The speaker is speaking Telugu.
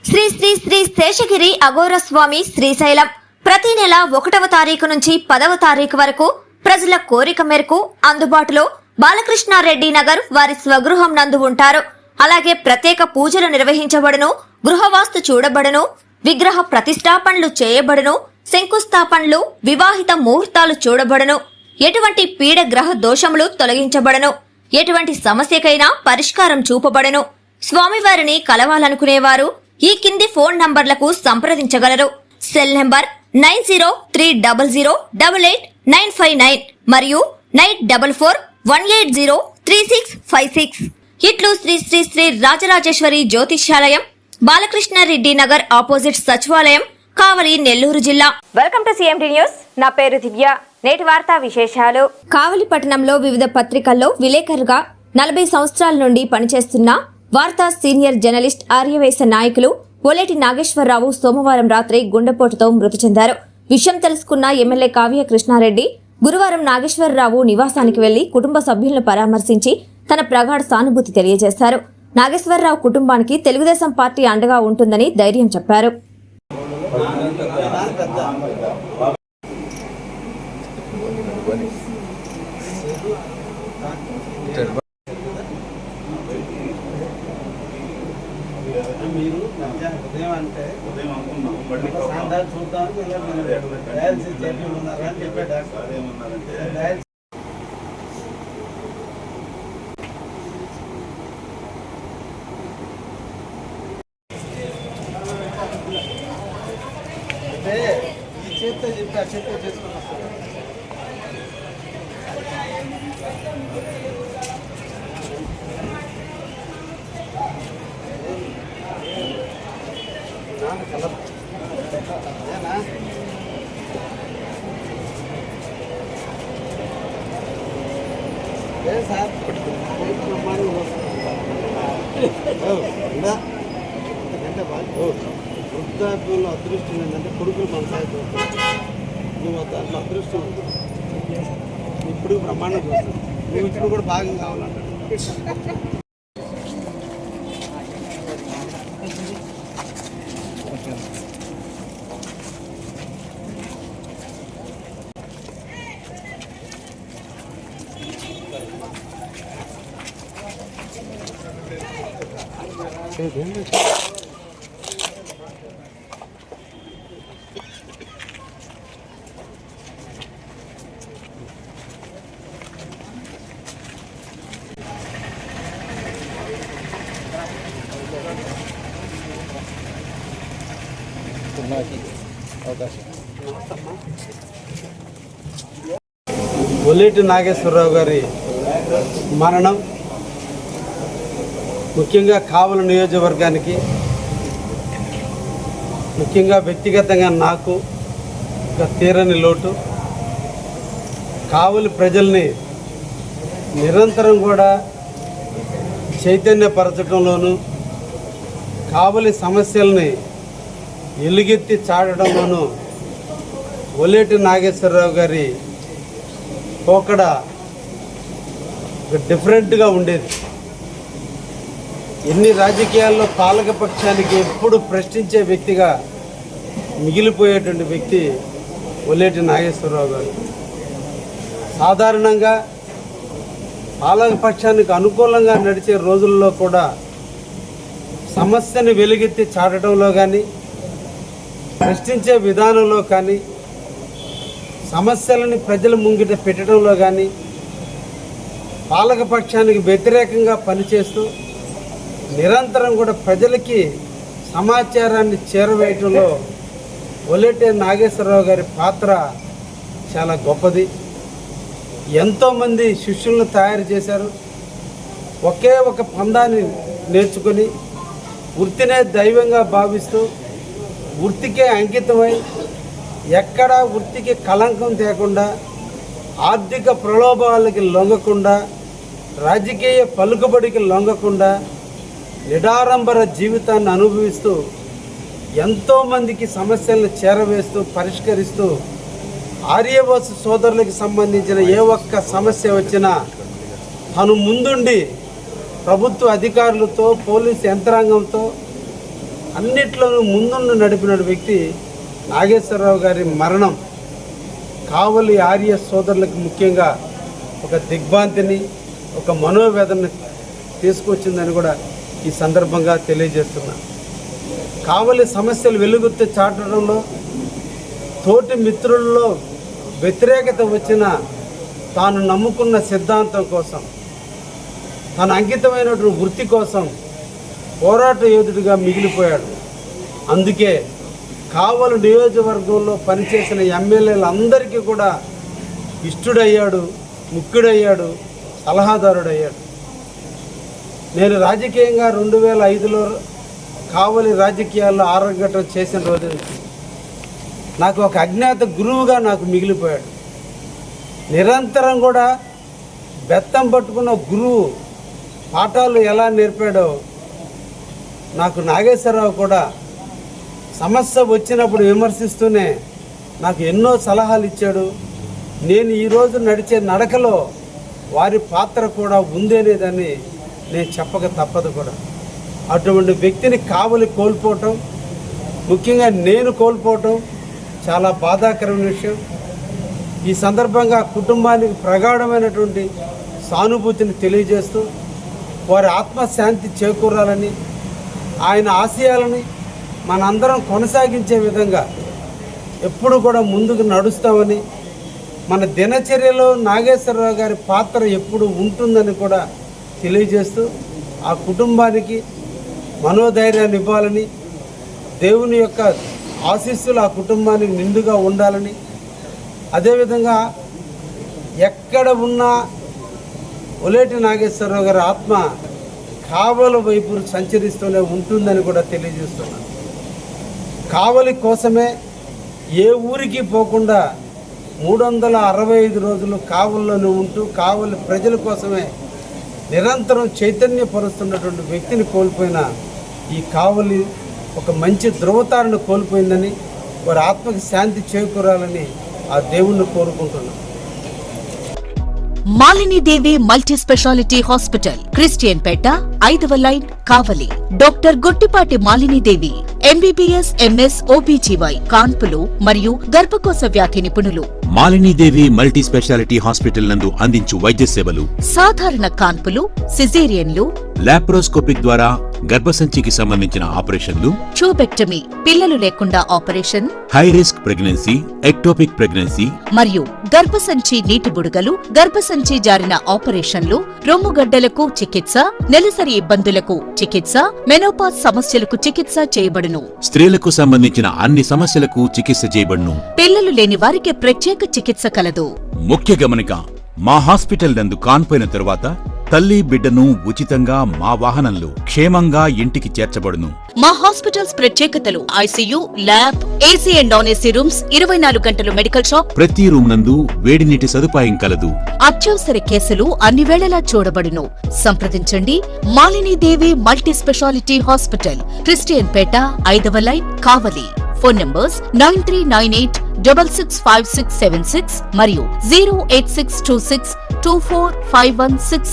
శ్రీ శ్రీ శ్రీ శేషగిరి అఘోర స్వామి శ్రీశైలం ప్రతి నెల 1వ తారీఖు నుంచి 10వ తారీఖు వరకు ప్రజల కోరిక మేరకు అందుబాటులో బాలకృష్ణారెడ్డి నగర్ వారి స్వగృహం నందు ఉంటారు. అలాగే ప్రత్యేక పూజలు నిర్వహించబడును, గృహవాస్తు చూడబడును, విగ్రహ ప్రతిష్టాపనలు చేయబడును, శంకుస్థాపనలు, వివాహిత ముహూర్తాలు చూడబడును, ఎటువంటి పీడ గ్రహ దోషములు తొలగించబడును, ఎటువంటి సమస్యకైనా పరిష్కారం చూపబడును. స్వామివారిని కలవాలనుకునేవారు ఈ కింది ఫోన్ నంబర్లకు సంప్రదించగలరు. సెల్ నంబర్ 9030088959 మరియు 9441803656. ఇట్లు శ్రీ శ్రీ శ్రీ రాజరాజేశ్వరి జ్యోతిష్యాలయం, బాలకృష్ణారెడ్డి నగర్ ఆపోజిట్ సచివాలయం, కావలి, నెల్లూరు జిల్లా. Welcome to CMD news. నా పేరు దివ్య. నేటి వార్తా విశేషాలు. కావలి పట్టణంలో వివిధ పత్రికల్లో విలేకరుగా 40 సంవత్సరాల నుండి పనిచేస్తున్న వార్తా సీనియర్ జర్నలిస్ట్ ఆర్యవేశ నాయకులు ఓలేటి నాగేశ్వరరావు సోమవారం రాత్రి గుండెపోటుతో మృతి చెందారు. విషయం తెలుసుకున్న ఎమ్మెల్యే కావ్య కృష్ణారెడ్డి గురువారం నాగేశ్వరరావు నివాసానికి వెళ్లి కుటుంబ సభ్యులను పరామర్శించి తన ప్రగాఢ సానుభూతి తెలియజేశారు. నాగేశ్వరరావు కుటుంబానికి తెలుగుదేశం పార్టీ అండగా ఉంటుందని ధైర్యం చెప్పారు. మీరు ఉదయం అంటే సాయంత్రం చూద్దామని డయాలసిస్ చెప్పి ఉన్నారని చెప్పే డాక్టర్ ఏమన్నారంటే అంటే ఈ చేత్తో చెప్పి ఆ చేత్తో చేసుకుని వస్తారు. సార్ వృద్ధాప్యంలో అదృష్టం ఏంటంటే కొడుకులు కొనసాగుతూ నువ్వు దాంట్లో అదృష్టం ఇప్పుడు బ్రహ్మాండం చూస్తావు. నువ్వు ఇప్పుడు కూడా భాగం కావాలంటే ఓలేటి నాగేశ్వరరావు గారి మరణం ముఖ్యంగా కావలి నియోజకవర్గానికి, ముఖ్యంగా వ్యక్తిగతంగా నాకు ఒక తీరని లోటు. కావలి ప్రజల్ని నిరంతరం కూడా చైతన్యపరచడంలోనూ, కావలి సమస్యల్ని ఎలుగెత్తి చాటడంలోనూ ఓలేటి నాగేశ్వరరావు గారి పోకడ డిఫరెంట్గా ఉండేది. ఎన్ని రాజకీయాల్లో పాలకపక్షానికి ఎప్పుడు ప్రశ్నించే వ్యక్తిగా మిగిలిపోయేటువంటి వ్యక్తి ఓలేటి నాగేశ్వరరావు గారు. సాధారణంగా పాలకపక్షానికి అనుకూలంగా నడిచే రోజుల్లో కూడా సమస్యను వెలుగెత్తి చాటడంలో కానీ, ప్రశ్నించే విధానంలో కానీ, సమస్యలను ప్రజల ముంగిట పెట్టడంలో కానీ పాలకపక్షానికి వ్యతిరేకంగా పనిచేస్తూ నిరంతరం కూడా ప్రజలకి సమాచారాన్ని చేరవేయటంలో ఓలేటి నాగేశ్వరరావు గారి పాత్ర చాలా గొప్పది. ఎంతోమంది శిష్యులను తయారు చేశారు. ఒకే ఒక పందాన్ని నేర్చుకొని వృత్తినే దైవంగా భావిస్తూ వృత్తికే అంకితమై ఎక్కడా వృత్తికి కళంకం తేకుండా, ఆర్థిక ప్రలోభాలకి లొంగకుండా, రాజకీయ పలుకుబడికి లొంగకుండా నిడారంబర జీవితాన్ని అనుభవిస్తూ ఎంతోమందికి సమస్యలను చేరవేస్తూ పరిష్కరిస్తూ ఆర్యవోస్ సోదరులకు సంబంధించిన ఏ ఒక్క సమస్య వచ్చినా తను ముందుండి ప్రభుత్వ అధికారులతో, పోలీసు యంత్రాంగంతో అన్నిట్లోనూ ముందుండి నడిపిన వ్యక్తి నాగేశ్వరరావు గారి మరణం కావలి ఆర్య సోదరులకు ముఖ్యంగా ఒక దిగ్భ్రాంతిని, ఒక మనోవేదనని తీసుకొచ్చిందని కూడా ఈ సందర్భంగా తెలియజేస్తున్నా. కావలి సమస్యలు వెలుగుత్తి చాటడంలో తోటి మిత్రుల్లో వ్యతిరేకత వచ్చిన తాను నమ్ముకున్న సిద్ధాంతం కోసం, తన అంకితమైనటువంటి వృత్తి కోసం పోరాట యోధుడిగా మిగిలిపోయాడు. అందుకే కావలి నియోజకవర్గంలో పనిచేసిన ఎమ్మెల్యేలందరికీ కూడా ఇష్టుడయ్యాడు, ముఖ్యుడయ్యాడు, సలహాదారుడయ్యాడు. నేను రాజకీయంగా 2005లో కావలి రాజకీయాల్లో ఆరోగ్యటం చేసిన రోజు నుంచి నాకు ఒక అజ్ఞాత గురువుగా నాకు మిగిలిపోయాడు. నిరంతరం కూడా బెత్తం పట్టుకున్న గురువు పాఠాలు ఎలా నేర్పాడో నాకు నాగేశ్వరరావు కూడా సమస్య వచ్చినప్పుడు విమర్శిస్తూనే నాకు ఎన్నో సలహాలు ఇచ్చాడు. నేను ఈరోజు నడిచే నడకలో వారి పాత్ర కూడా ఉంది అనేదాన్ని నేను చెప్పక తప్పదు కూడా. అటువంటి వ్యక్తిని కావలి కోల్పోవటం, ముఖ్యంగా నేను కోల్పోవటం చాలా బాధాకరమైన విషయం. ఈ సందర్భంగా కుటుంబానికి ప్రగాఢమైనటువంటి సానుభూతిని తెలియజేస్తూ వారి ఆత్మశాంతి చేకూరాలని, ఆయన ఆశయాలని మనందరం కొనసాగించే విధంగా ఎప్పుడు కూడా ముందుకు నడుస్తామని, మన దినచర్యలో నాగేశ్వరరావు గారి పాత్ర ఎప్పుడు ఉంటుందని కూడా తెలియజేస్తూ ఆ కుటుంబానికి మనోధైర్యాన్ని ఇవ్వాలని, దేవుని యొక్క ఆశీస్సులు ఆ కుటుంబానికి నిండుగా ఉండాలని, అదేవిధంగా ఎక్కడ ఉన్నా ఒలేటి నాగేశ్వరరావు గారి ఆత్మ కావలి వైపు సంచరిస్తూనే ఉంటుందని కూడా తెలియజేస్తున్నాను. కావలి కోసమే ఏ ఊరికి పోకుండా 365 రోజులు కావలిలోనే ఉంటూ కావలి ప్రజల కోసమే నిరంతరం చైతన్యపరుస్తున్నటువంటి వ్యక్తిని కోల్పోయిన ఈ కావలి ఒక మంచి ధృవతారను కోల్పోయిందని, వారి ఆత్మకి శాంతి చేకూరాలని ఆ దేవుణ్ణి కోరుకుంటున్నాను. Malinidevi multi speciality hospital, Christian Peta, 5వ line, Kavali. Doctor Gottipati Malinidevi MBBS, MS, OBGY, కాన్పులు మరియు గర్భకోశ వ్యాధి నిపుణులు. మాలినీదేవి మల్టీ స్పెషాలిటీ హాస్పిటల్ నందు అందించు వైద్య సేవలు: సాధారణ కాన్పులు, సిజేరియన్లు, లాప్రోస్కోపిక్ ద్వారా గర్భసంచికి సంబంధించిన ఆపరేషన్లు, ట్యూబెక్టమీ, పిల్లలు లేకుండా operation, high risk pregnancy, ectopic pregnancy మరియు గర్భసంచి నీటి బుడగలు, గర్భసంచి జారిన ఆపరేషన్లు, రొమ్ముగడ్డలకు చికిత్స, నెలసరి ఇబ్బందులకు చికిత్స, మెనోపాజ్ సమస్యలకు చికిత్స చేయబడును. స్త్రీలకు సంబంధించిన అన్ని సమస్యలకు చికిత్స చేయబడును. పిల్లలు లేని వారికి ప్రత్యేక చికిత్స కలదు. ముఖ్య గమనిక: మా హాస్పిటల్ నందు కాన్పోయిన తరువాత తల్లి బిడ్డను ఉచితంగా మా వాహనంలో క్షేమంగా ఇంటికి చేర్చబడును. మా హాస్పిటల్స్ ప్రత్యేకతలు: ICU, lab, AC and non AC rooms, 24 గంటలు మెడికల్ షాప్, ప్రతి రూమ్ నందు వేడి నీటి సదుపాయం కలదు. అత్యవసర కేసులు అన్ని వేళలా చూడబడును. సంప్రదించండి Malinidevi multi speciality hospital, Christian Peta, 5వ లైన్, కావలి. ఫోన్ నంబర్స్ 9398665676 మరియు 08626245166.